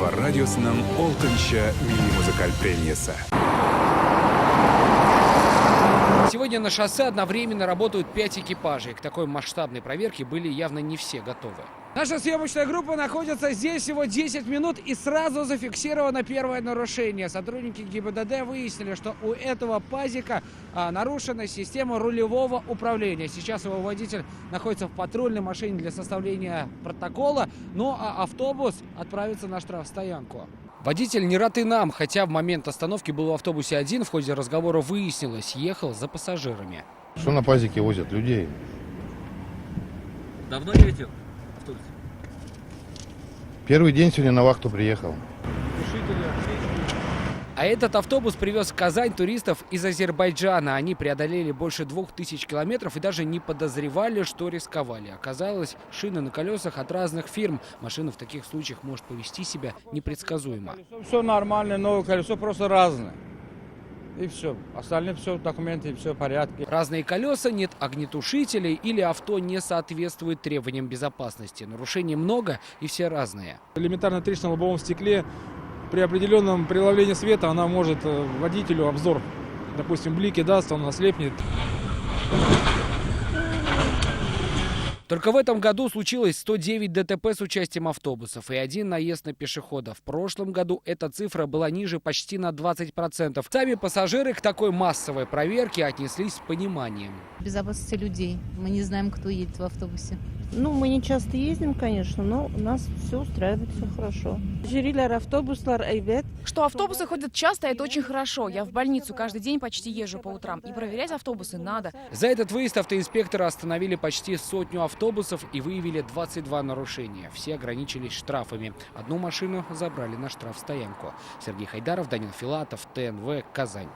var radyosunun Oltanşa Milli Müzikal Pремиясы. Сегодня на шоссе одновременно работают 5 экипажей. К такой масштабной проверке были явно не все готовы. Наша съемочная группа находится здесь всего 10 минут и сразу зафиксировано первое нарушение. Сотрудники ГИБДД выяснили, что у этого пазика нарушена система рулевого управления. Сейчас его водитель находится в патрульной машине для составления протокола, ну а автобус отправится на штрафстоянку. Водитель не рад и нам, хотя в момент остановки был в автобусе один. В ходе разговора выяснилось, ехал за пассажирами. Что на пазике возят людей? Давно едете в автобусе? Первый день сегодня на вахту приехал. А этот автобус привез в Казань туристов из Азербайджана. Они преодолели больше 2000 километров и даже не подозревали, что рисковали. Оказалось, шины на колесах от разных фирм. Машина в таких случаях может повести себя непредсказуемо. Все нормально, но колесо просто разное. И все. Остальные все документы, все в порядке. Разные колеса, нет огнетушителей или авто не соответствует требованиям безопасности. Нарушений много и все разные. Элементарно трещина на лобовом стекле. При определенном преломлении света она может водителю обзор, допустим, блики даст, он ослепнет. Только в этом году случилось 109 ДТП с участием автобусов и 1 наезд на пешехода. В прошлом году эта цифра была ниже почти на 20%. Сами пассажиры к такой массовой проверке отнеслись с пониманием. Безопасности людей. Мы не знаем, кто едет в автобусе. Ну, мы не часто ездим, конечно, но нас все устраивает, все хорошо. Что автобусы ходят часто, это очень хорошо. Я в больницу каждый день почти езжу по утрам. И проверять автобусы надо. За этот выезд автоинспекторы остановили почти 100 автобусов и выявили 22 нарушения. Все ограничились штрафами. Одну машину забрали на штрафстоянку. Сергей Хайдаров, Данил Филатов, ТНВ, Казань.